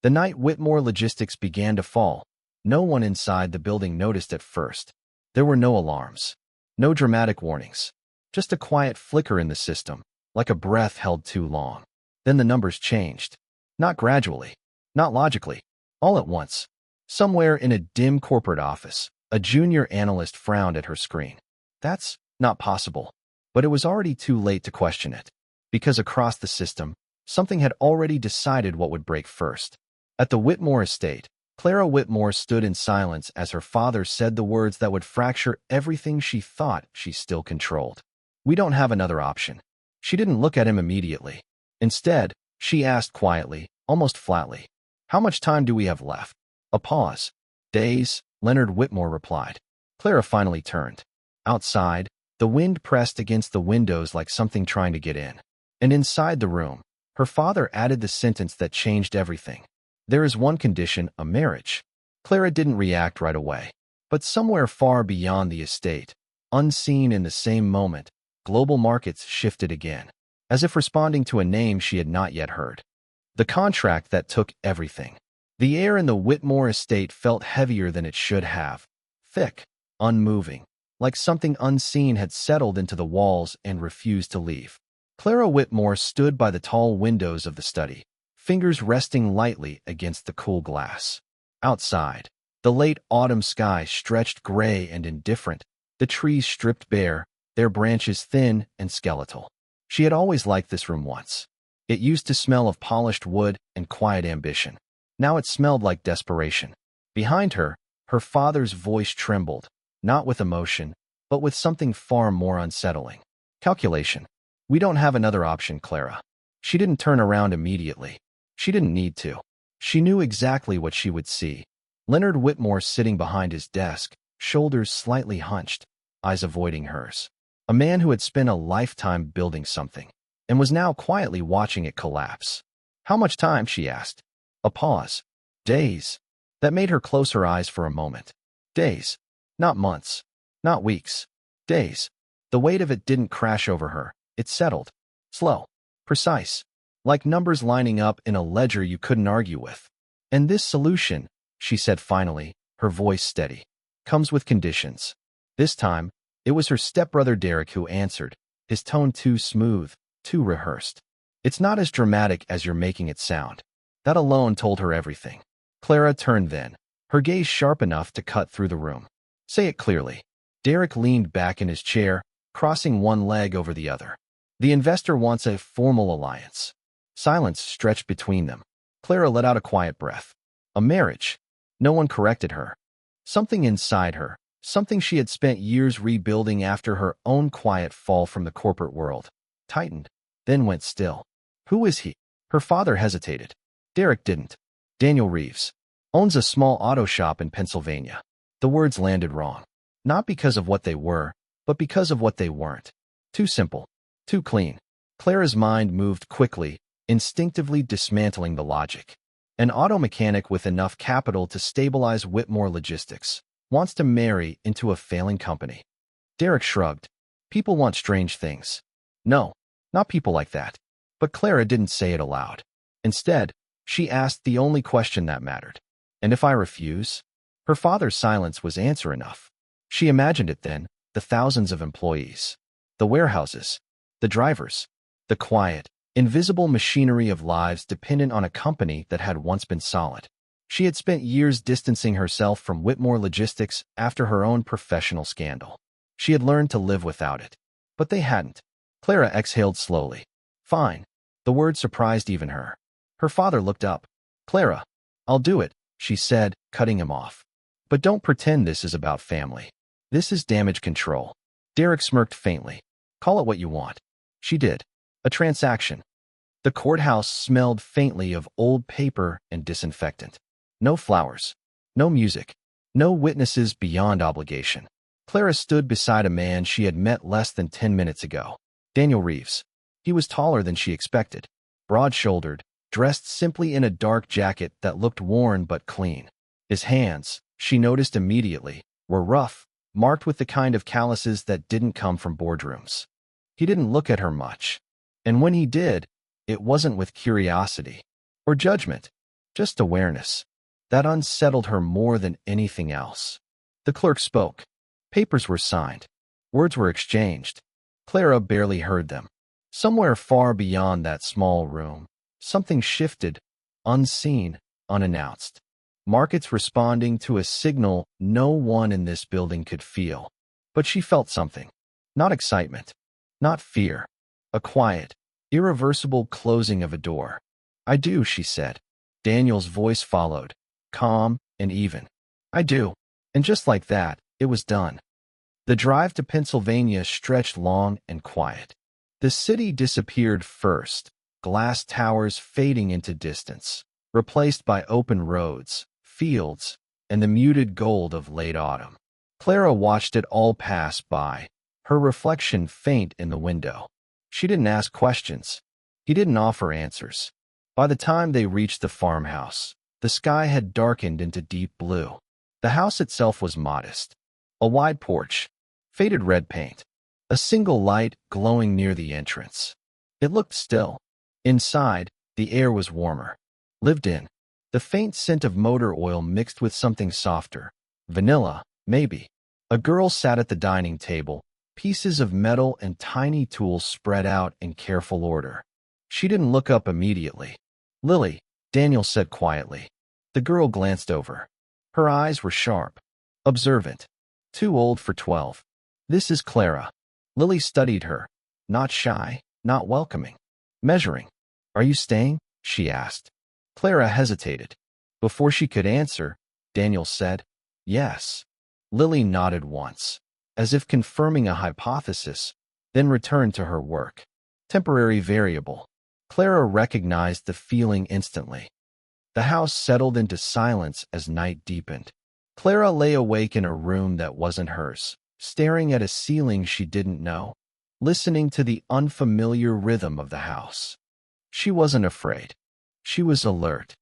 The night Whitmore Logistics began to fall, no one inside the building noticed at first. There were no alarms, no dramatic warnings, just a quiet flicker in the system, like a breath held too long. Then the numbers changed. Not gradually, not logically, all at once. Somewhere in a dim corporate office, a junior analyst frowned at her screen. That's not possible. But it was already too late to question it. Because across the system, something had already decided what would break first. At the Whitmore estate, Clara Whitmore stood in silence as her father said the words that would fracture everything she thought she still controlled. "We don't have another option." She didn't look at him immediately. Instead, she asked quietly, almost flatly, "How much time do we have left?" A pause. "Days," Leonard Whitmore replied. Clara finally turned. Outside, the wind pressed against the windows like something trying to get in. And inside the room, her father added the sentence that changed everything. "There is one condition, a marriage." Clara didn't react right away. But somewhere far beyond the estate, unseen in the same moment, global markets shifted again, as if responding to a name she had not yet heard. The contract that took everything. The air in the Whitmore estate felt heavier than it should have. Thick, unmoving, like something unseen had settled into the walls and refused to leave. Clara Whitmore stood by the tall windows of the study, fingers resting lightly against the cool glass. Outside, the late autumn sky stretched gray and indifferent, the trees stripped bare, their branches thin and skeletal. She had always liked this room once. It used to smell of polished wood and quiet ambition. Now it smelled like desperation. Behind her, her father's voice trembled, not with emotion, but with something far more unsettling. Calculation. "We don't have another option, Clara." She didn't turn around immediately. She didn't need to. She knew exactly what she would see. Leonard Whitmore sitting behind his desk, shoulders slightly hunched, eyes avoiding hers. A man who had spent a lifetime building something, and was now quietly watching it collapse. "How much time?" she asked. A pause. "Days." That made her close her eyes for a moment. Days. Not months. Not weeks. Days. The weight of it didn't crash over her. It settled. Slow. Precise. Like numbers lining up in a ledger you couldn't argue with. "And this solution," she said finally, her voice steady, "comes with conditions." This time, it was her stepbrother Derek who answered, his tone too smooth, too rehearsed. "It's not as dramatic as you're making it sound." That alone told her everything. Clara turned then, her gaze sharp enough to cut through the room. "Say it clearly." Derek leaned back in his chair, crossing one leg over the other. "The investor wants a formal alliance." Silence stretched between them. Clara let out a quiet breath. A marriage. No one corrected her. Something inside her, something she had spent years rebuilding after her own quiet fall from the corporate world, tightened, then went still. "Who is he?" Her father hesitated. Derek didn't. "Daniel Reeves. Owns a small auto shop in Pennsylvania." The words landed wrong. Not because of what they were, but because of what they weren't. Too simple. Too clean. Clara's mind moved quickly, instinctively dismantling the logic. An auto mechanic with enough capital to stabilize Whitmore Logistics wants to marry into a failing company. Derek shrugged. "People want strange things." "No, not people like that." But Clara didn't say it aloud. Instead, she asked the only question that mattered. "And if I refuse?" Her father's silence was answer enough. She imagined it then, the thousands of employees, the warehouses, the drivers, the quiet, invisible machinery of lives dependent on a company that had once been solid. She had spent years distancing herself from Whitmore Logistics after her own professional scandal. She had learned to live without it. But they hadn't. Clara exhaled slowly. "Fine." The word surprised even her. Her father looked up. "Clara, I'll do it," she said, cutting him off. "But don't pretend this is about family. This is damage control." Derek smirked faintly. "Call it what you want." She did. A transaction. The courthouse smelled faintly of old paper and disinfectant. No flowers. No music. No witnesses beyond obligation. Clara stood beside a man she had met less than 10 minutes ago. Daniel Reeves. He was taller than she expected. Broad-shouldered, dressed simply in a dark jacket that looked worn but clean. His hands, she noticed immediately, were rough, marked with the kind of calluses that didn't come from boardrooms. He didn't look at her much. And when he did, it wasn't with curiosity or judgment. just awareness. That unsettled her more than anything else. The clerk spoke. Papers were signed. Words were exchanged. Clara barely heard them. Somewhere far beyond that small room, something shifted, unseen, unannounced. Markets responding to a signal no one in this building could feel. But she felt something. Not excitement. Not fear. A quiet, irreversible closing of a door. I do, she said. Daniel's voice followed, calm and even. I do. And just like that, it was done. The drive to Pennsylvania stretched long and quiet. The city disappeared first, glass towers fading into distance, replaced by open roads, fields, and the muted gold of late autumn. Clara watched it all pass by, her reflection faint in the window. She didn't ask questions. He didn't offer answers. By the time they reached the farmhouse, the sky had darkened into deep blue. The house itself was modest. A wide porch, faded red paint, a single light glowing near the entrance. It looked still. Inside, the air was warmer. Lived in. The faint scent of motor oil mixed with something softer. Vanilla, maybe. A girl sat at the dining table, pieces of metal and tiny tools spread out in careful order. She didn't look up immediately. Lily, Daniel said quietly. The girl glanced over. Her eyes were sharp, observant. Too old for 12. This is Clara. Lily studied her. Not shy, not welcoming. Measuring. Are you staying? She asked. Clara hesitated. Before she could answer, Daniel said, yes. Lily nodded once, as if confirming a hypothesis, then returned to her work. Temporary variable. Clara recognized the feeling instantly. The house settled into silence as night deepened. Clara lay awake in a room that wasn't hers, staring at a ceiling she didn't know, listening to the unfamiliar rhythm of the house. She wasn't afraid. She was alert.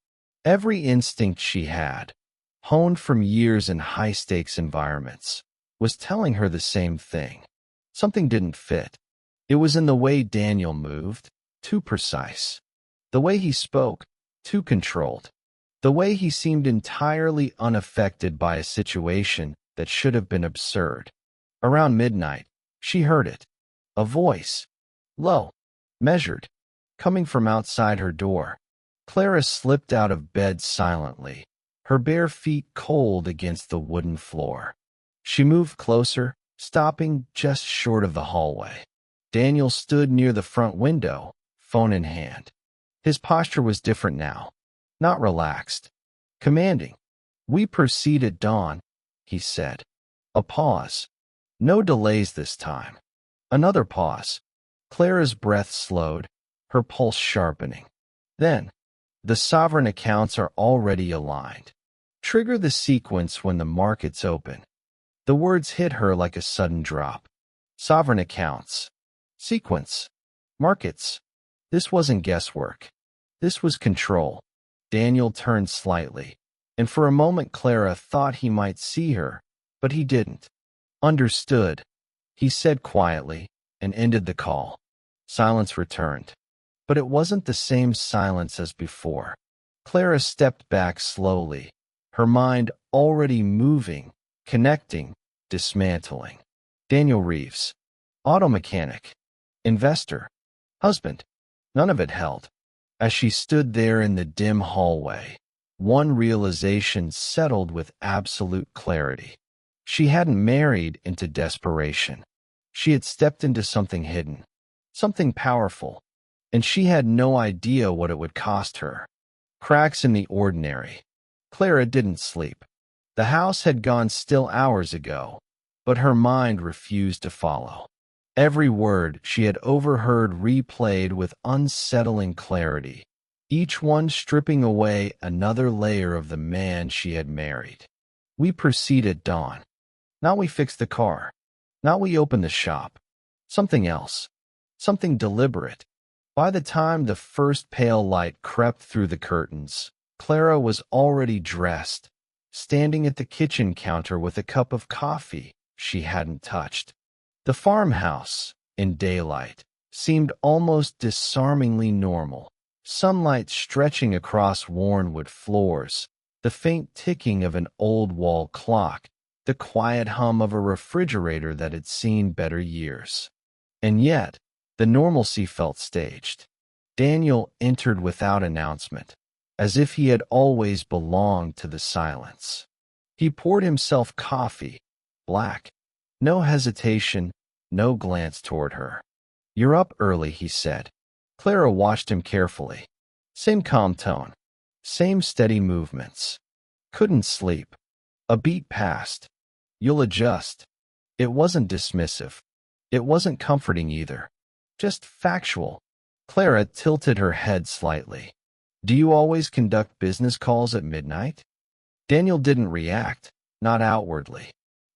Every instinct she had, honed from years in high-stakes environments, was telling her the same thing. Something didn't fit. It was in the way Daniel moved, too precise. The way he spoke, too controlled. The way he seemed entirely unaffected by a situation that should have been absurd. Around midnight, she heard it. A voice. Low. Measured. Coming from outside her door. Clara slipped out of bed silently, her bare feet cold against the wooden floor. She moved closer, stopping just short of the hallway. Daniel stood near the front window, phone in hand. His posture was different now. Not relaxed. Commanding. We proceed at dawn, he said. A pause. No delays this time. Another pause. Clara's breath slowed, her pulse sharpening. Then, the sovereign accounts are already aligned. Trigger the sequence when the markets open. The words hit her like a sudden drop. Sovereign accounts. Sequence. Markets. This wasn't guesswork. This was control. Daniel turned slightly, and for a moment Clara thought he might see her, but he didn't. Understood, he said quietly, and ended the call. Silence returned. But it wasn't the same silence as before. Clara stepped back slowly, her mind already moving, connecting, dismantling. Daniel Reeves. Auto mechanic. Investor. Husband. None of it held. As she stood there in the dim hallway, one realization settled with absolute clarity. She hadn't married into desperation. She had stepped into something hidden, something powerful, and she had no idea what it would cost her. Cracks in the ordinary. Clara didn't sleep. The house had gone still hours ago, but her mind refused to follow. Every word she had overheard replayed with unsettling clarity, each one stripping away another layer of the man she had married. We proceed at dawn. Not we fix the car. Not we open the shop. Something else. Something deliberate. By the time the first pale light crept through the curtains, Clara was already dressed, standing at the kitchen counter with a cup of coffee she hadn't touched. The farmhouse, in daylight, seemed almost disarmingly normal, Sunlight stretching across worn wood floors, the faint ticking of an old wall clock, the quiet hum of a refrigerator that had seen better years. And yet, the normalcy felt staged. Daniel entered without announcement, as if he had always belonged to the silence. He poured himself coffee, black. No hesitation, no glance toward her. "You're up early," he said. Clara watched him carefully. Same calm tone. Same steady movements. "Couldn't sleep." A beat passed. "You'll adjust." It wasn't dismissive. It wasn't comforting either. Just factual. Clara tilted her head slightly. "Do you always conduct business calls at midnight?" Daniel didn't react, not outwardly.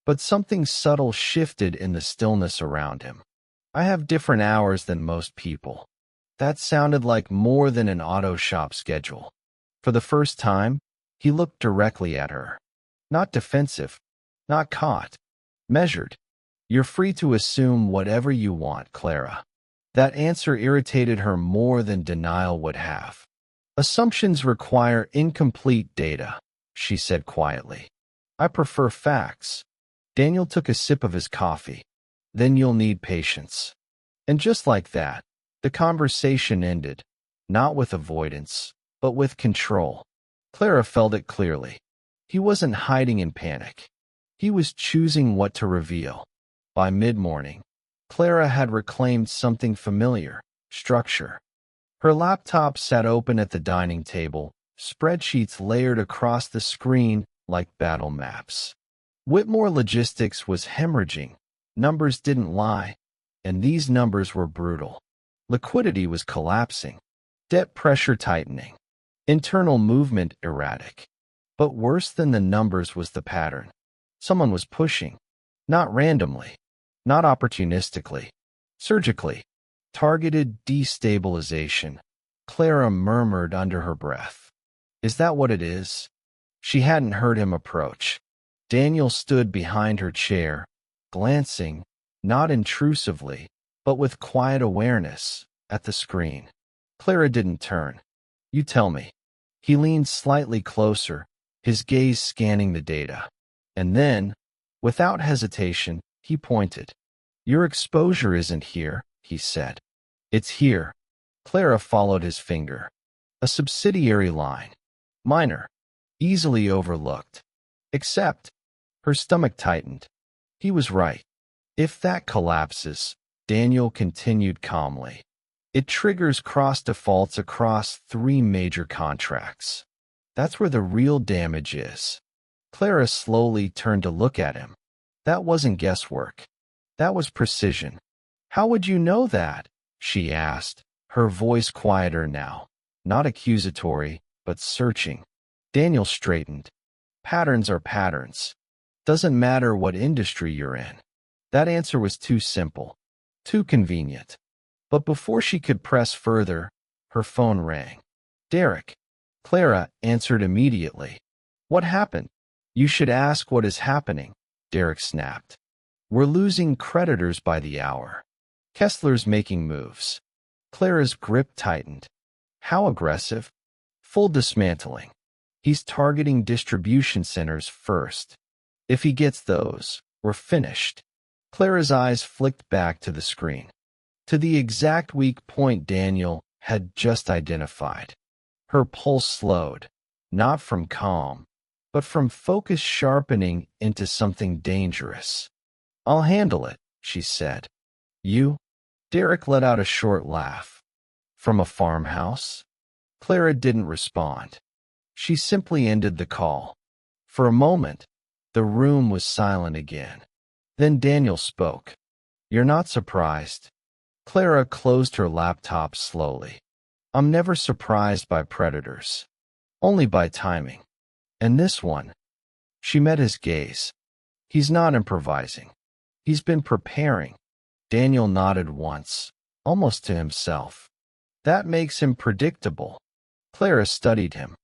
But something subtle shifted in the stillness around him. "I have different hours than most people." That sounded like more than an auto shop schedule. For the first time, he looked directly at her. Not defensive, not caught. Measured. "You're free to assume whatever you want, Clara." That answer irritated her more than denial would have. "Assumptions require incomplete data," she said quietly. "I prefer facts." Daniel took a sip of his coffee. "Then you'll need patience." And just like that, the conversation ended, not with avoidance, but with control. Clara felt it clearly. He wasn't hiding in panic. He was choosing what to reveal. By mid-morning, Clara had reclaimed something familiar: structure. Her laptop sat open at the dining table, spreadsheets layered across the screen like battle maps. Whitmore Logistics was hemorrhaging. Numbers didn't lie, and these numbers were brutal. Liquidity was collapsing, debt pressure tightening, internal movement erratic. But worse than the numbers was the pattern. Someone was pushing, not randomly, not opportunistically, surgically. Targeted destabilization. Clara murmured under her breath. "Is that what it is?" She hadn't heard him approach. Daniel stood behind her chair, glancing, not intrusively, but with quiet awareness, at the screen. Clara didn't turn. "You tell me." He leaned slightly closer, his gaze scanning the data. And then, without hesitation, he pointed. "Your exposure isn't here," he said. "It's here." Clara followed his finger. A subsidiary line. Minor. Easily overlooked. Except, her stomach tightened. He was right. "If that collapses," Daniel continued calmly, "it triggers cross-defaults across 3 major contracts. That's where the real damage is." Clara slowly turned to look at him. That wasn't guesswork. That was precision. "How would you know that?" she asked, her voice quieter now. Not accusatory, but searching. Daniel straightened. "Patterns are patterns. Doesn't matter what industry you're in." That answer was too simple, too convenient. But before she could press further, her phone rang. "Derek." Clara answered immediately. "What happened?" "You should ask what is happening," Derek snapped. "We're losing creditors by the hour. Kessler's making moves." Clara's grip tightened. "How aggressive?" "Full dismantling. He's targeting distribution centers first. If he gets those, we're finished." Clara's eyes flicked back to the screen, to the exact weak point Daniel had just identified. Her pulse slowed, not from calm, but from focus sharpening into something dangerous. "I'll handle it," she said. "You?" Derek let out a short laugh. "From a farmhouse?" Clara didn't respond. She simply ended the call. For a moment, the room was silent again. Then Daniel spoke. "You're not surprised?" Clara closed her laptop slowly. "I'm never surprised by predators. Only by timing. And this one." She met his gaze. "He's not improvising. He's been preparing." Daniel nodded once, almost to himself. "That makes him predictable." Clara studied him.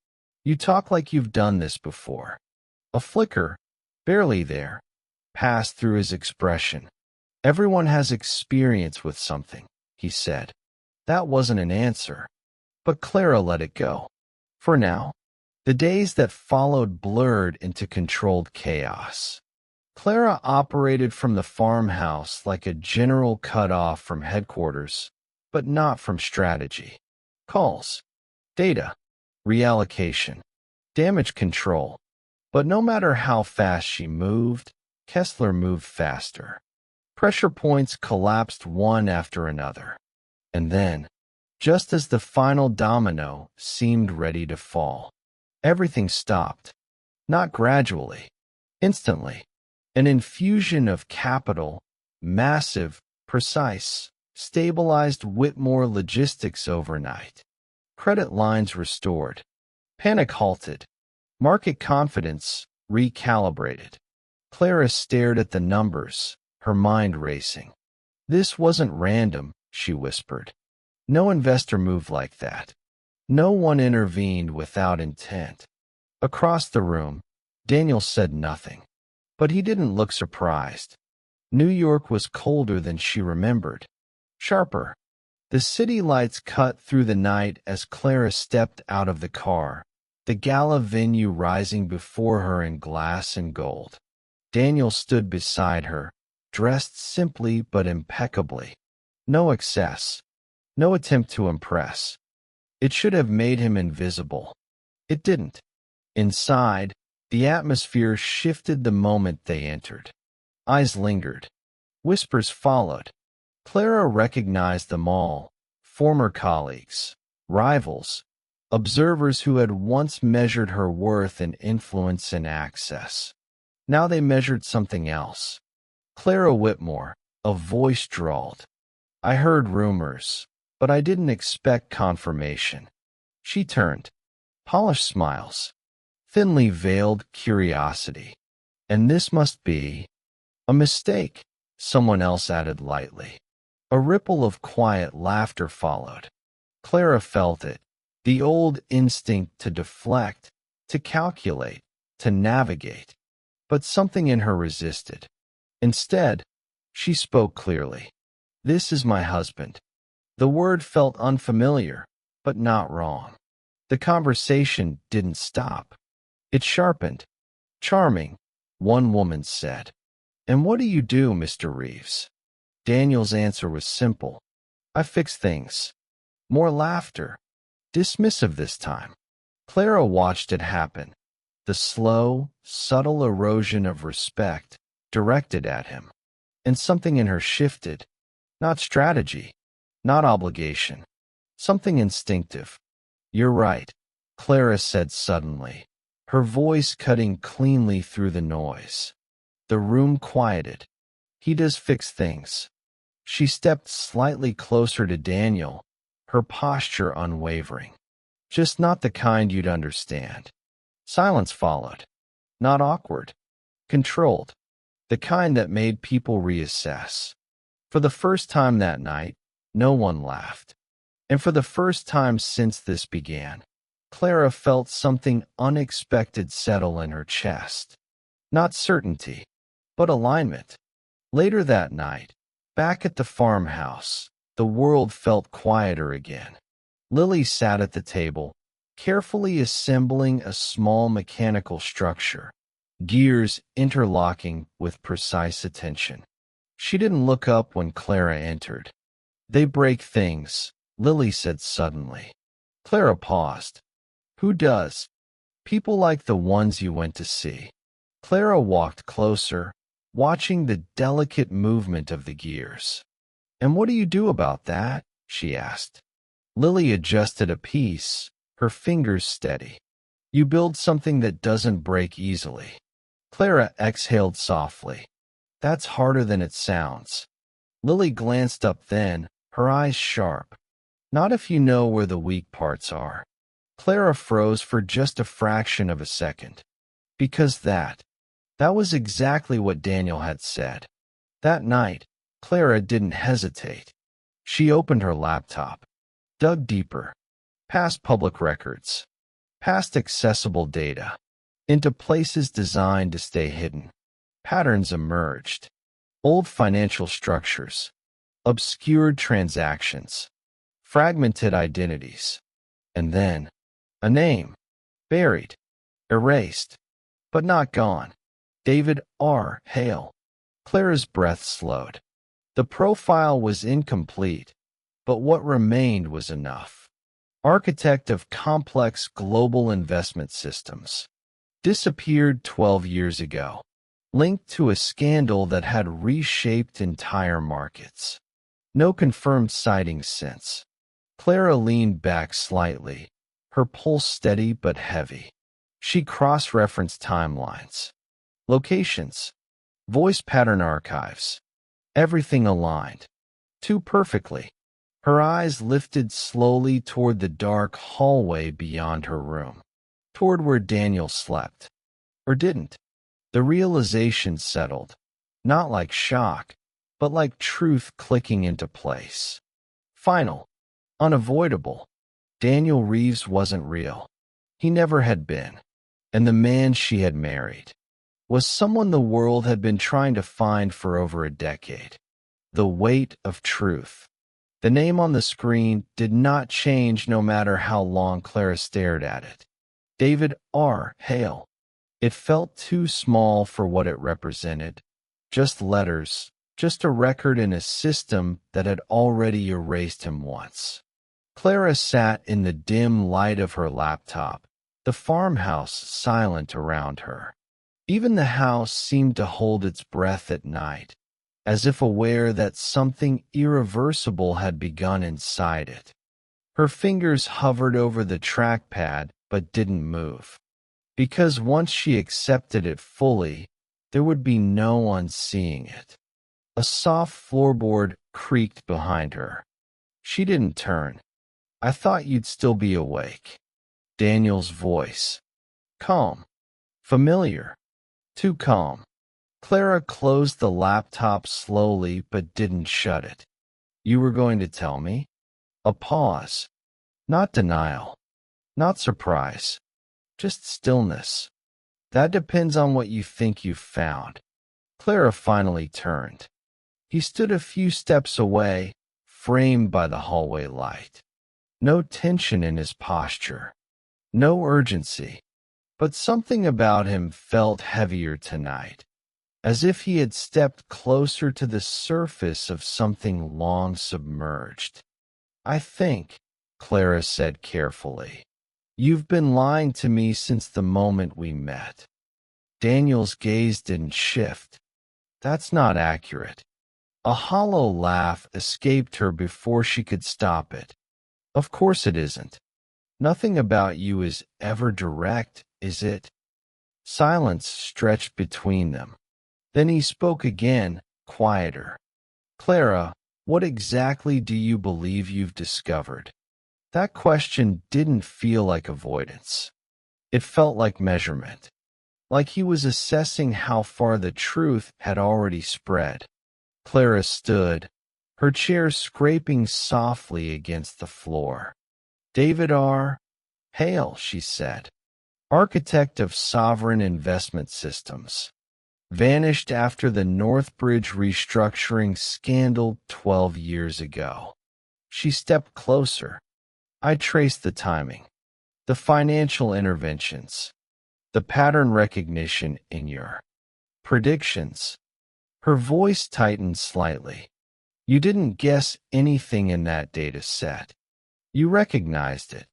"You talk like you've done this before." A flicker, barely there, passed through his expression. "Everyone has experience with something," he said. That wasn't an answer, But Clara let it go. For now. The days that followed blurred into controlled chaos. Clara operated from the farmhouse like a general cut off from headquarters, but not from strategy. Calls, data, reallocation, damage control. But no matter how fast she moved, Kessler moved faster. Pressure points collapsed one after another. And then, just as the final domino seemed ready to fall, everything stopped. Not gradually, instantly. An infusion of capital, massive, precise, stabilized Whitmore logistics overnight. Credit lines restored. Panic halted. Market confidence recalibrated. Clara stared at the numbers, her mind racing. This wasn't random, she whispered. No investor moved like that. No one intervened without intent. Across the room, Daniel said nothing. But he didn't look surprised. New York was colder than she remembered. Sharper. The city lights cut through the night as Clara stepped out of the car, the gala venue rising before her in glass and gold. Daniel stood beside her, dressed simply but impeccably. No excess. No attempt to impress. It should have made him invisible. It didn't. Inside, the atmosphere shifted the moment they entered. Eyes lingered. Whispers followed. Clara recognized them all, former colleagues, rivals, observers who had once measured her worth in influence and access. Now they measured something else. Clara Whitmore, a voice drawled. I heard rumors, but I didn't expect confirmation. She turned. Polished smiles. Thinly veiled curiosity. And this must be a mistake, someone else added lightly. A ripple of quiet laughter followed. Clara felt it, the old instinct to deflect, to calculate, to navigate. But something in her resisted. Instead, she spoke clearly. This is my husband. The word felt unfamiliar, but not wrong. The conversation didn't stop. It sharpened. Charming, one woman said. And what do you do, Mr. Reeves? Daniel's answer was simple. I fix things. More laughter. Dismissive this time. Clara watched it happen. The slow, subtle erosion of respect directed at him. And something in her shifted. Not strategy. Not obligation. Something instinctive. You're right, Clara said suddenly, her voice cutting cleanly through the noise. The room quieted. He does fix things. She stepped slightly closer to Daniel, her posture unwavering. Just not the kind you'd understand. Silence followed. Not awkward. Controlled. The kind that made people reassess. For the first time that night, no one laughed. And for the first time since this began, Clara felt something unexpected settle in her chest. Not certainty, but alignment. Later that night, back at the farmhouse, the world felt quieter again. Lily sat at the table, carefully assembling a small mechanical structure, gears interlocking with precise attention. She didn't look up when Clara entered. They break things, Lily said suddenly. Clara paused. Who does? People like the ones you went to see. Clara walked closer, watching the delicate movement of the gears. And what do you do about that? She asked. Lily adjusted a piece, her fingers steady. You build something that doesn't break easily. Clara exhaled softly. That's harder than it sounds. Lily glanced up then, her eyes sharp. Not if you know where the weak parts are. Clara froze for just a fraction of a second. Because that was exactly what Daniel had said. That night, Clara didn't hesitate. She opened her laptop, dug deeper, past public records, past accessible data, into places designed to stay hidden. Patterns emerged. Old financial structures, obscured transactions, fragmented identities. And then, a name. Buried. Erased. But not gone. David R. Hale. Clara's breath slowed. The profile was incomplete, but what remained was enough. Architect of complex global investment systems. Disappeared 12 years ago. Linked to a scandal that had reshaped entire markets. No confirmed sightings since. Clara leaned back slightly, her pulse steady but heavy. She cross-referenced timelines. Locations. Voice pattern archives. Everything aligned. Too perfectly. Her eyes lifted slowly toward the dark hallway beyond her room. Toward where Daniel slept. Or didn't. The realization settled. Not like shock, but like truth clicking into place. Final. Unavoidable. Daniel Reeves wasn't real. He never had been. And the man she had married was someone the world had been trying to find for over a decade. The weight of truth. The name on the screen did not change no matter how long Clara stared at it. David R. Hale. It felt too small for what it represented. Just letters, just a record in a system that had already erased him once. Clara sat in the dim light of her laptop, the farmhouse silent around her. Even the house seemed to hold its breath at night, as if aware that something irreversible had begun inside it. Her fingers hovered over the trackpad but didn't move. Because once she accepted it fully, there would be no unseeing it. A soft floorboard creaked behind her. She didn't turn. I thought you'd still be awake. Daniel's voice. Calm. Familiar. Too calm. Clara closed the laptop slowly but didn't shut it. You were going to tell me? A pause. Not denial. Not surprise. Just stillness. That depends on what you think you've found. Clara finally turned. He stood a few steps away, framed by the hallway light. No tension in his posture. No urgency. But something about him felt heavier tonight, as if he had stepped closer to the surface of something long submerged. I think, Clara said carefully, you've been lying to me since the moment we met. Daniel's gaze didn't shift. That's not accurate. A hollow laugh escaped her before she could stop it. Of course it isn't. Nothing about you is ever direct, is it? Silence stretched between them. Then he spoke again, quieter. Clara, what exactly do you believe you've discovered? That question didn't feel like avoidance. It felt like measurement. Like he was assessing how far the truth had already spread. Clara stood, her chair scraping softly against the floor. David R. Hale, she said. Architect of sovereign investment systems. Vanished after the Northbridge restructuring scandal 12 years ago. She stepped closer. I traced the timing, the financial interventions, the pattern recognition in your predictions. Her voice tightened slightly. You didn't guess anything in that data set. You recognized it.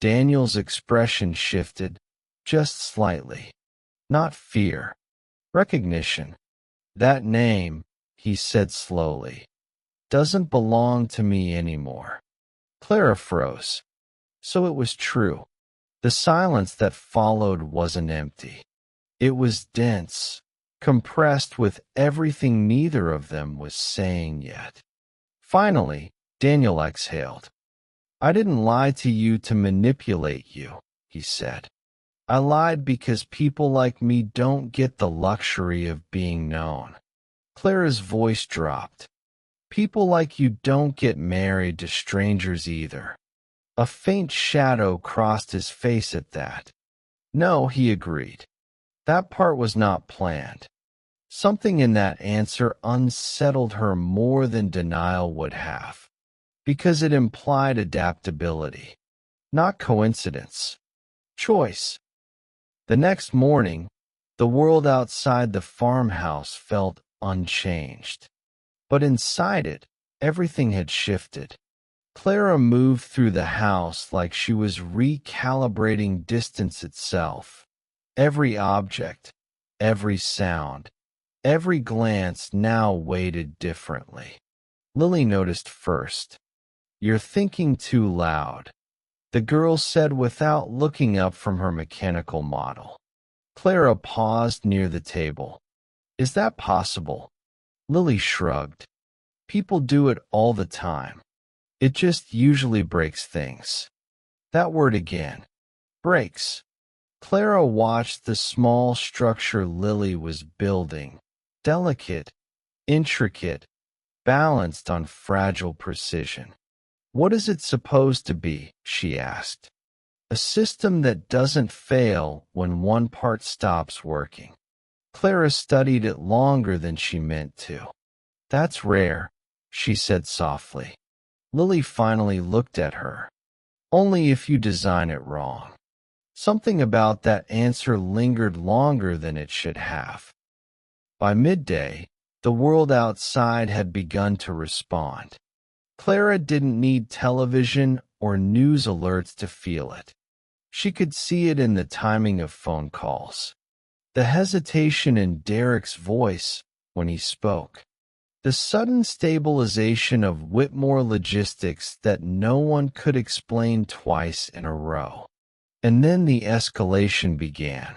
Daniel's expression shifted, just slightly. Not fear. Recognition. That name, he said slowly, doesn't belong to me anymore. Clara froze. So it was true. The silence that followed wasn't empty. It was dense, compressed with everything neither of them was saying yet. Finally, Daniel exhaled. I didn't lie to you to manipulate you, he said. I lied because people like me don't get the luxury of being known. Clara's voice dropped. People like you don't get married to strangers either. A faint shadow crossed his face at that. No, he agreed. That part was not planned. Something in that answer unsettled her more than denial would have, because it implied adaptability. Not coincidence. Choice. The next morning, the world outside the farmhouse felt unchanged. But inside it, everything had shifted. Clara moved through the house like she was recalibrating distance itself. Every object, every sound, every glance now weighted differently. Lily noticed first. "You're thinking too loud," the girl said without looking up from her mechanical model. Clara paused near the table. "Is that possible?" Lily shrugged. "People do it all the time. It just usually breaks things." That word again. Breaks. Clara watched the small structure Lily was building. Delicate, intricate, balanced on fragile precision. "What is it supposed to be?" she asked. "A system that doesn't fail when one part stops working." Clara studied it longer than she meant to. "That's rare," she said softly. Lily finally looked at her. "Only if you design it wrong." Something about that answer lingered longer than it should have. By midday, the world outside had begun to respond. Clara didn't need television or news alerts to feel it. She could see it in the timing of phone calls. The hesitation in Derek's voice when he spoke. The sudden stabilization of Whitmore logistics that no one could explain twice in a row. And then the escalation began.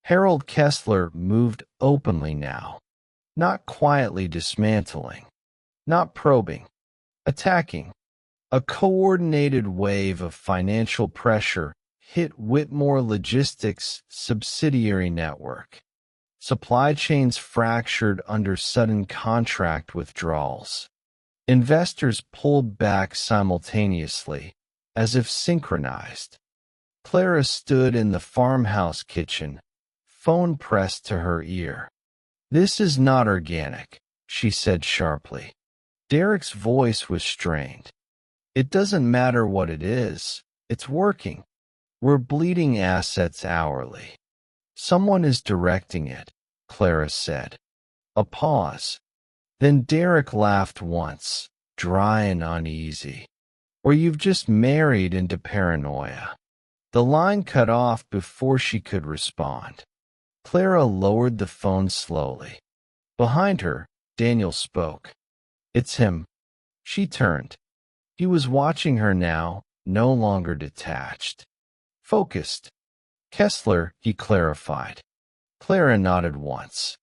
Harold Kessler moved openly now, not quietly dismantling, not probing, attacking. A coordinated wave of financial pressure hit Whitmore Logistics' subsidiary network. Supply chains fractured under sudden contract withdrawals. Investors pulled back simultaneously, as if synchronized. Clara stood in the farmhouse kitchen, phone pressed to her ear. "This is not organic," she said sharply. Derek's voice was strained. "It doesn't matter what it is, it's working. We're bleeding assets hourly." "Someone is directing it," Clara said. A pause. Then Derek laughed once, dry and uneasy. "Or you've just married into paranoia." The line cut off before she could respond. Clara lowered the phone slowly. Behind her, Daniel spoke. "It's him." She turned. He was watching her now, no longer detached. Focused. "Kessler," he clarified. Clara nodded once.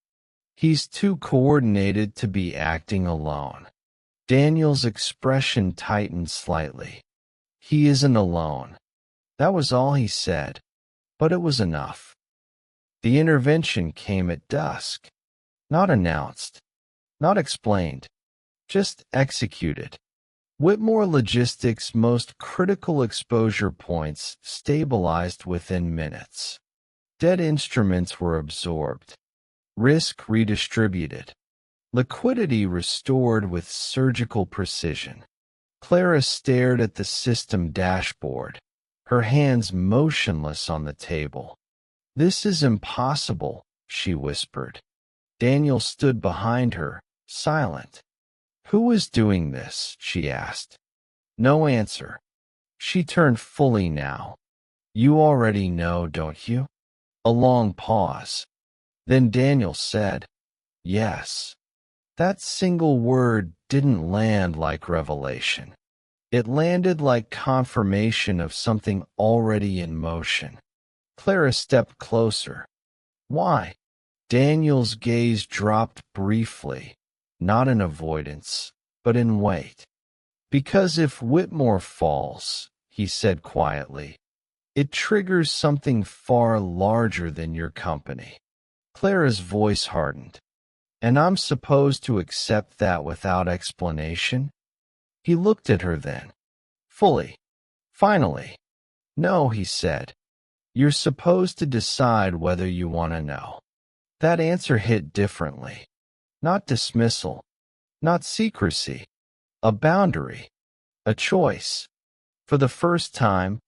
"He's too coordinated to be acting alone." Daniel's expression tightened slightly. "He isn't alone." That was all he said, but it was enough. The intervention came at dusk. Not announced, not explained, just executed. Whitmore Logistics' most critical exposure points stabilized within minutes. Dead instruments were absorbed, risk redistributed, liquidity restored with surgical precision. Clara stared at the system dashboard, her hands motionless on the table. "This is impossible," she whispered. Daniel stood behind her, silent. "Who is doing this?" she asked. No answer. She turned fully now. "You already know, don't you?" A long pause. Then Daniel said, "Yes." That single word didn't land like revelation. It landed like confirmation of something already in motion. Clara stepped closer. "Why?" Daniel's gaze dropped briefly, not in avoidance, but in weight. "Because if Whitmore falls," he said quietly, "it triggers something far larger than your company." Clara's voice hardened. "And I'm supposed to accept that without explanation?" He looked at her then. Fully. Finally. "No," he said. "You're supposed to decide whether you want to know." That answer hit differently. Not dismissal. Not secrecy. A boundary. A choice. For the first time,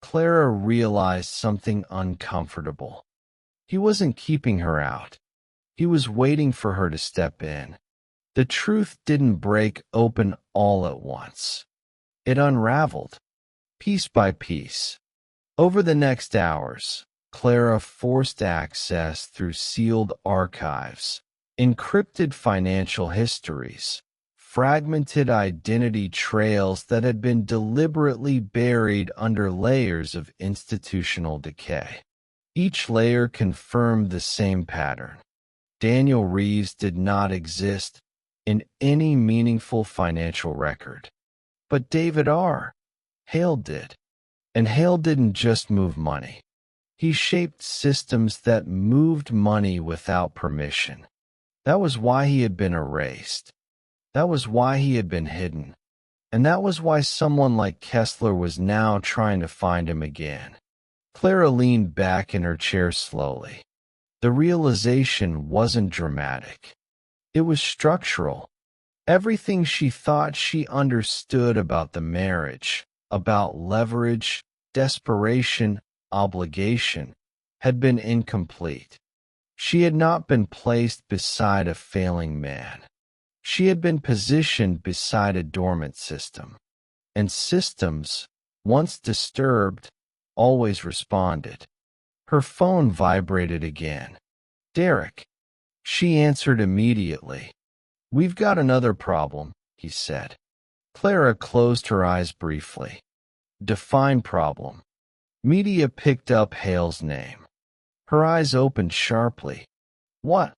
Clara realized something uncomfortable. He wasn't keeping her out. He was waiting for her to step in. The truth didn't break open all at once. It unraveled, piece by piece. Over the next hours, Clara forced access through sealed archives, encrypted financial histories, fragmented identity trails that had been deliberately buried under layers of institutional decay. Each layer confirmed the same pattern. Daniel Reeves did not exist in any meaningful financial record. But David R. Hale did. And Hale didn't just move money. He shaped systems that moved money without permission. That was why he had been erased. That was why he had been hidden. And that was why someone like Kessler was now trying to find him again. Clara leaned back in her chair slowly. The realization wasn't dramatic. It was structural. Everything she thought she understood about the marriage, about leverage, desperation, obligation, had been incomplete. She had not been placed beside a failing man. She had been positioned beside a dormant system. And systems, once disturbed, always responded. Her phone vibrated again. "Derek." She answered immediately. "We've got another problem," he said. Clara closed her eyes briefly. "Define problem." Media picked up Hale's name. Her eyes opened sharply. "What?"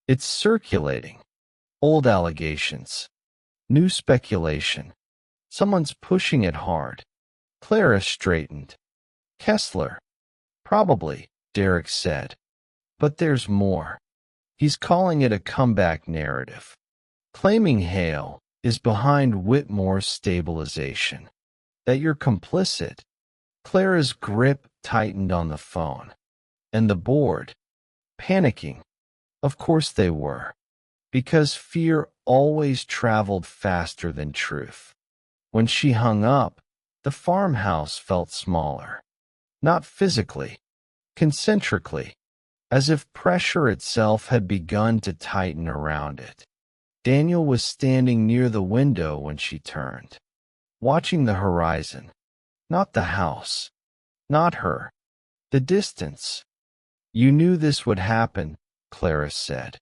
"It's circulating. Old allegations. New speculation. Someone's pushing it hard." Clara straightened. "Kessler." "Probably," Derek said. "But there's more. He's calling it a comeback narrative. Claiming Hale is behind Whitmore's stabilization. That you're complicit." Clara's grip tightened on the phone. And the board. Panicking. Of course they were. Because fear always traveled faster than truth. When she hung up, the farmhouse felt smaller. Not physically, concentrically, as if pressure itself had begun to tighten around it. Daniel was standing near the window when she turned, watching the horizon. Not the house. Not her. The distance. "You knew this would happen," Clara said.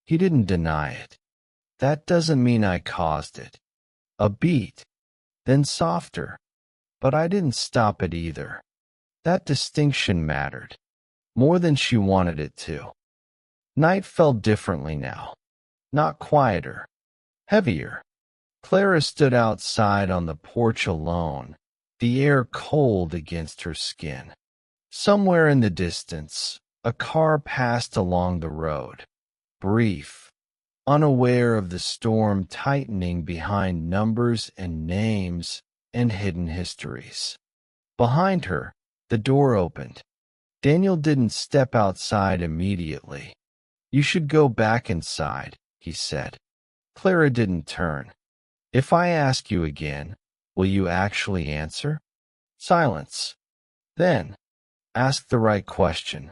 He didn't deny it. "That doesn't mean I caused it." A beat. Then softer. "But I didn't stop it either." That distinction mattered. More than she wanted it to. Night fell differently now. Not quieter. Heavier. Clara stood outside on the porch alone, the air cold against her skin. Somewhere in the distance, a car passed along the road. Brief. Unaware of the storm tightening behind numbers and names and hidden histories. Behind her, the door opened. Daniel didn't step outside immediately. "You should go back inside," he said. Clara didn't turn. "If I ask you again, will you actually answer?" Silence. Then, ask the right question.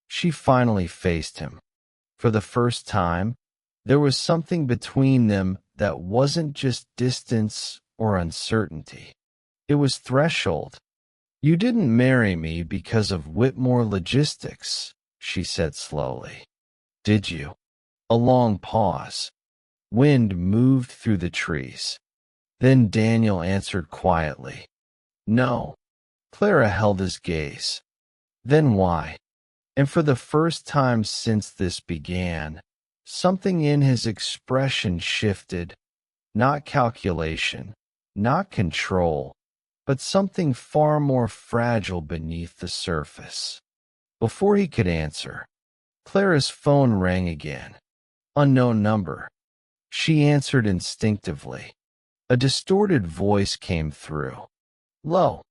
She finally faced him. For the first time, there was something between them that wasn't just distance or uncertainty. It was threshold. "You didn't marry me because of Whitmore logistics," she said slowly. "Did you?" A long pause. Wind moved through the trees. Then Daniel answered quietly. "No." Clara held his gaze. "Then why?" And for the first time since this began, something in his expression shifted. Not calculation, not control, but something far more fragile beneath the surface. Before he could answer, Clara's phone rang again. Unknown number. She answered instinctively. A distorted voice came through. Low,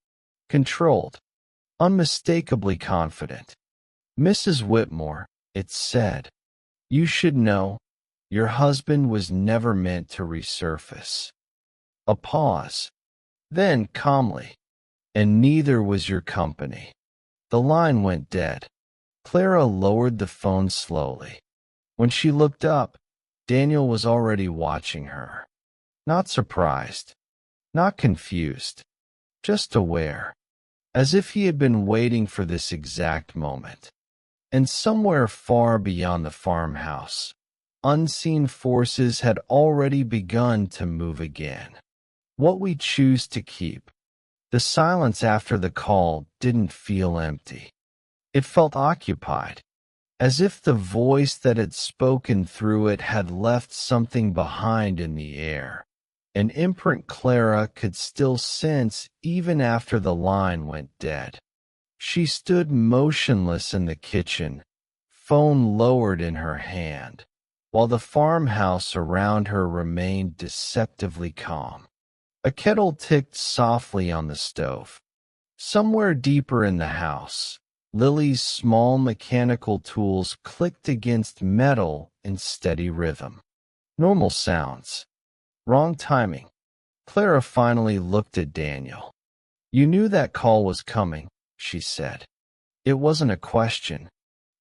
controlled, unmistakably confident. "Mrs. Whitmore," it said, "you should know, your husband was never meant to resurface." A pause. Then, calmly, And neither was your company. The line went dead. Clara lowered the phone slowly. When she looked up, Daniel was already watching her. Not surprised, not confused, just aware, as if he had been waiting for this exact moment. And somewhere far beyond the farmhouse, unseen forces had already begun to move again. What we choose to keep. The silence after the call didn't feel empty. It felt occupied, as if the voice that had spoken through it had left something behind in the air, an imprint Clara could still sense even after the line went dead. She stood motionless in the kitchen, phone lowered in her hand, while the farmhouse around her remained deceptively calm. A kettle ticked softly on the stove. Somewhere deeper in the house, Lily's small mechanical tools clicked against metal in steady rhythm. Normal sounds. Wrong timing. Clara finally looked at Daniel. You knew that call was coming, she said. It wasn't a question.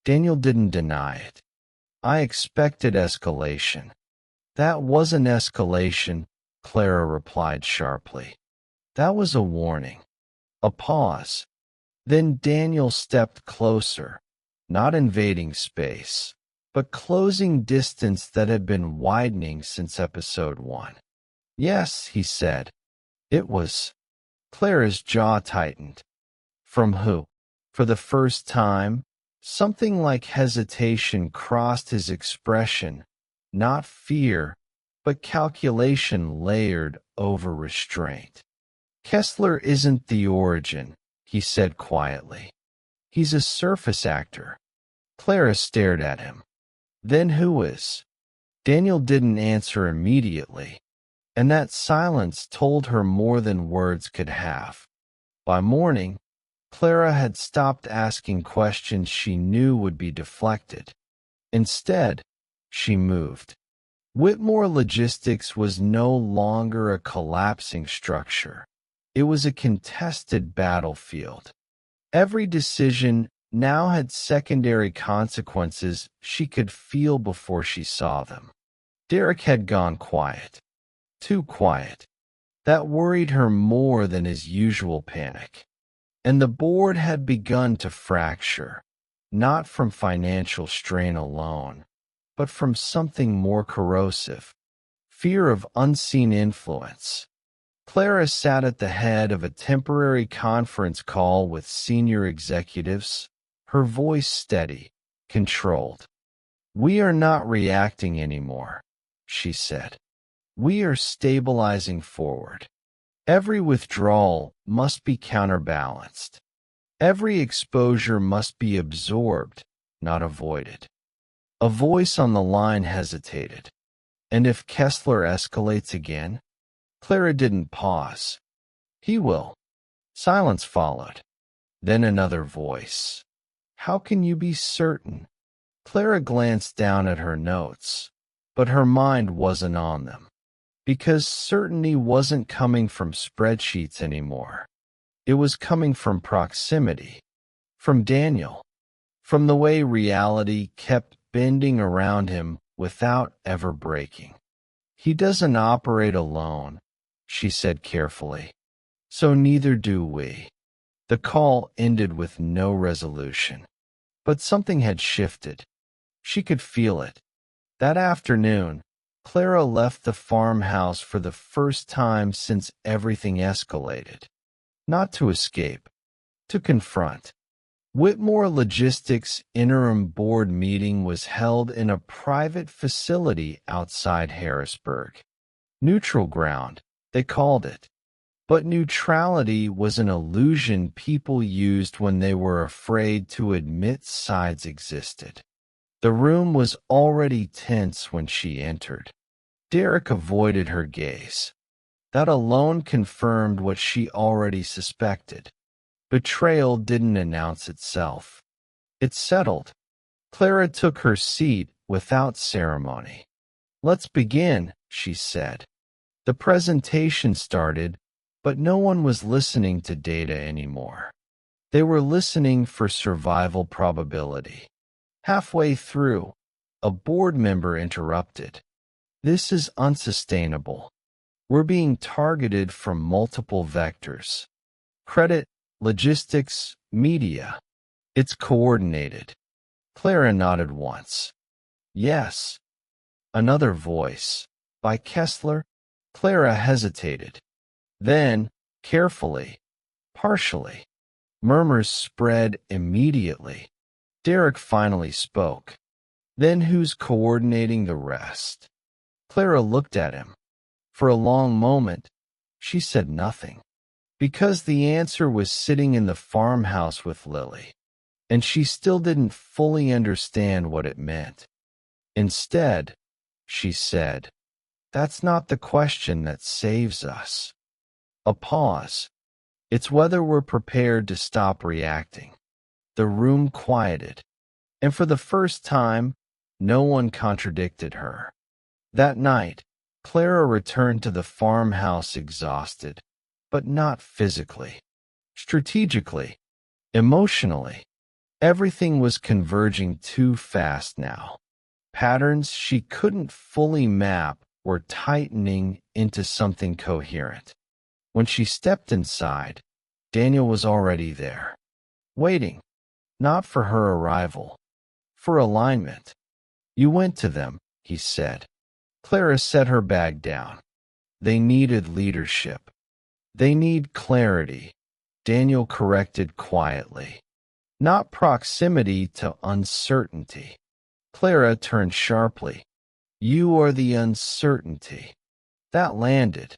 Daniel didn't deny it. I expected escalation. That wasn't escalation, Clara replied sharply. That was a warning. A pause. Then Daniel stepped closer, not invading space, but closing distance that had been widening since episode 1. Yes, he said. It was. Clara's jaw tightened. From who? For the first time, something like hesitation crossed his expression, not fear, but calculation layered over restraint. Kessler isn't the origin, he said quietly. He's a surface actor. Clara stared at him. Then who is? Daniel didn't answer immediately, and that silence told her more than words could have. By morning, Clara had stopped asking questions she knew would be deflected. Instead, she moved. Whitmore Logistics was no longer a collapsing structure. It was a contested battlefield. Every decision now had secondary consequences she could feel before she saw them. Derek had gone quiet. Too quiet. That worried her more than his usual panic. And the board had begun to fracture, not from financial strain alone, but from something more corrosive. Fear of unseen influence. Clara sat at the head of a temporary conference call with senior executives, her voice steady, controlled. We are not reacting anymore, she said. We are stabilizing forward. Every withdrawal must be counterbalanced. Every exposure must be absorbed, not avoided. A voice on the line hesitated. And if Kessler escalates again? Clara didn't pause. He will. Silence followed. Then another voice. How can you be certain? Clara glanced down at her notes, but her mind wasn't on them. Because certainty wasn't coming from spreadsheets anymore. It was coming from proximity. From Daniel. From the way reality kept bending around him without ever breaking. He doesn't operate alone, she said carefully. So neither do we. The call ended with no resolution. But something had shifted. She could feel it. That afternoon, Clara left the farmhouse for the first time since everything escalated. Not to escape, to confront. Whitmore Logistics' interim board meeting was held in a private facility outside Harrisburg. Neutral ground, they called it. But neutrality was an illusion people used when they were afraid to admit sides existed. The room was already tense when she entered. Derek avoided her gaze. That alone confirmed what she already suspected. Betrayal didn't announce itself. It settled. Clara took her seat without ceremony. Let's begin, she said. The presentation started, But no one was listening to data anymore. They were listening for survival probability. Halfway through, a board member interrupted. "This is unsustainable. We're being targeted from multiple vectors. Credit, logistics, media. It's coordinated." Clara nodded once. "Yes." Another voice. "By Kessler?" Clara hesitated. Then, carefully, partially. Murmurs spread immediately. Derek finally spoke. "Then who's coordinating the rest?" Clara looked at him. For a long moment, she said nothing. Because the answer was sitting in the farmhouse with Lily, and she still didn't fully understand what it meant. Instead, she said, "That's not the question that saves us." A pause. "It's whether we're prepared to stop reacting." The room quieted, and for the first time, no one contradicted her. That night, Clara returned to the farmhouse exhausted, but not physically. Strategically, emotionally, everything was converging too fast now. Patterns she couldn't fully map were tightening into something coherent. When she stepped inside, Daniel was already there, waiting, not for her arrival, for alignment. "You went to them," he said. Clara set her bag down. "They needed leadership. They need clarity," Daniel corrected quietly. "Not proximity to uncertainty." Clara turned sharply. "You are the uncertainty." That landed,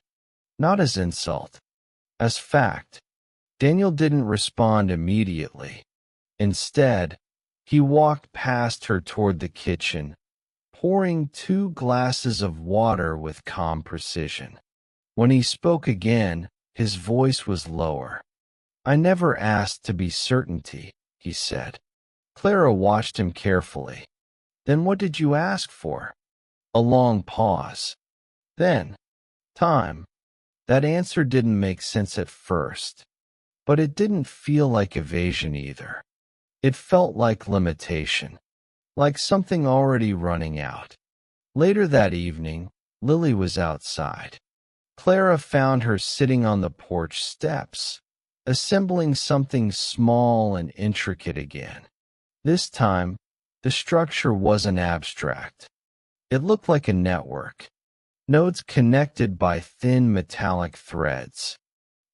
not as insult, as fact. Daniel didn't respond immediately. Instead, he walked past her toward the kitchen, pouring 2 glasses of water with calm precision. When he spoke again, his voice was lower. "I never asked to be certainty," he said. Clara watched him carefully. "Then what did you ask for?" A long pause. Then, time. That answer didn't make sense at first, but it didn't feel like evasion either. It felt like limitation, like something already running out. Later that evening, Lily was outside. Clara found her sitting on the porch steps, assembling something small and intricate again. This time, the structure wasn't abstract. It looked like a network. Nodes connected by thin metallic threads.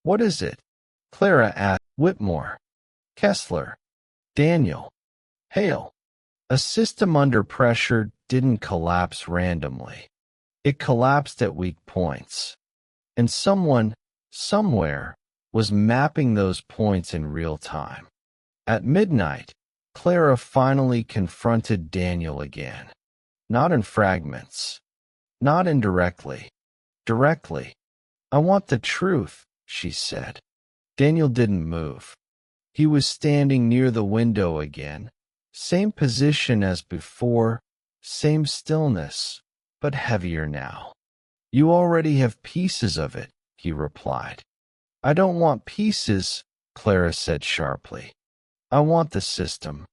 "What is it?" Clara asked. "Whitmore. Kessler. Daniel. Hale." A system under pressure didn't collapse randomly. It collapsed at weak points. And someone, somewhere, was mapping those points in real time. At midnight, Clara finally confronted Daniel again. Not in fragments. Not indirectly. Directly. "I want the truth," she said. Daniel didn't move. He was standing near the window again. Same position as before, same stillness, but heavier now. "You already have pieces of it," he replied. "I don't want pieces," Clara said sharply. "I want the system."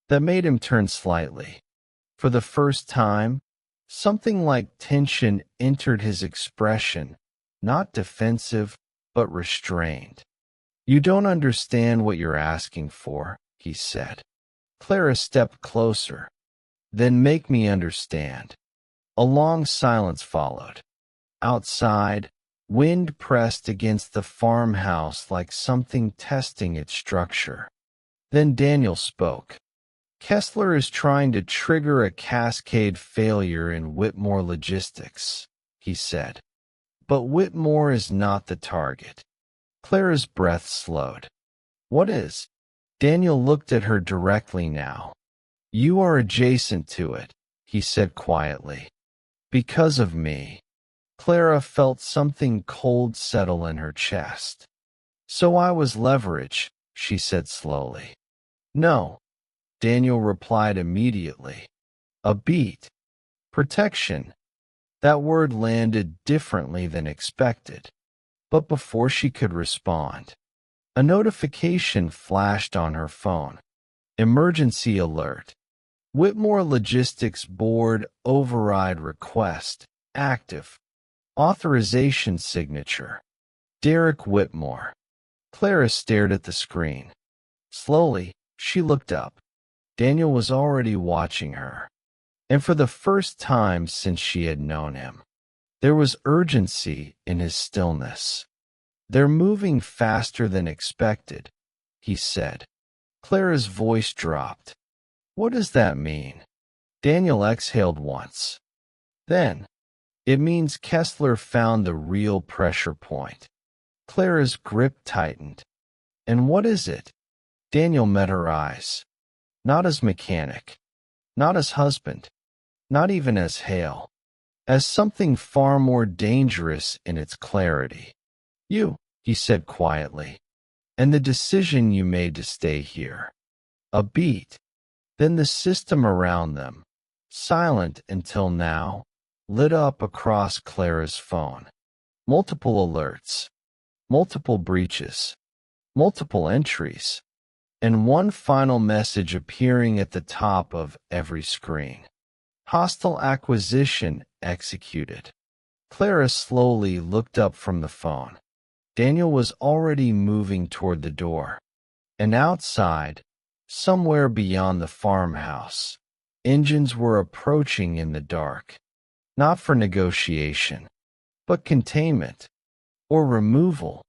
That made him turn slightly. For the first time, something like tension entered his expression, not defensive, but restrained. "You don't understand what you're asking for," he said. Clara stepped closer. "Then make me understand." A long silence followed. Outside, wind pressed against the farmhouse like something testing its structure. Then Daniel spoke. "Kessler is trying to trigger a cascade failure in Whitmore logistics," he said. "But Whitmore is not the target." Clara's breath slowed. "What is?" Daniel looked at her directly now. "You are adjacent to it," he said quietly. "Because of me." Clara felt something cold settle in her chest. "So I was leverage," she said slowly. "No," Daniel replied immediately. "A beat. Protection." That word landed differently than expected. But before she could respond, a notification flashed on her phone. Emergency alert. Whitmore Logistics Board override request active. Authorization signature. Derek Whitmore. Clara stared at the screen. Slowly, she looked up. Daniel was already watching her. And for the first time since she had known him, there was urgency in his stillness. "They're moving faster than expected," he said. Clara's voice dropped. "What does that mean?" Daniel exhaled once. Then, "It means Kessler found the real pressure point." Clara's grip tightened. "And what is it?" Daniel met her eyes. Not as mechanic, not as husband, not even as Hale, as something far more dangerous in its clarity. "You," he said quietly, "and the decision you made to stay here." A beat. Then the system around them, silent until now, lit up across Clara's phone. Multiple alerts, multiple breaches, multiple entries, and one final message appearing at the top of every screen. Hostile acquisition executed. Clara slowly looked up from the phone. Daniel was already moving toward the door. And outside, somewhere beyond the farmhouse, engines were approaching in the dark. Not for negotiation, but containment or removal.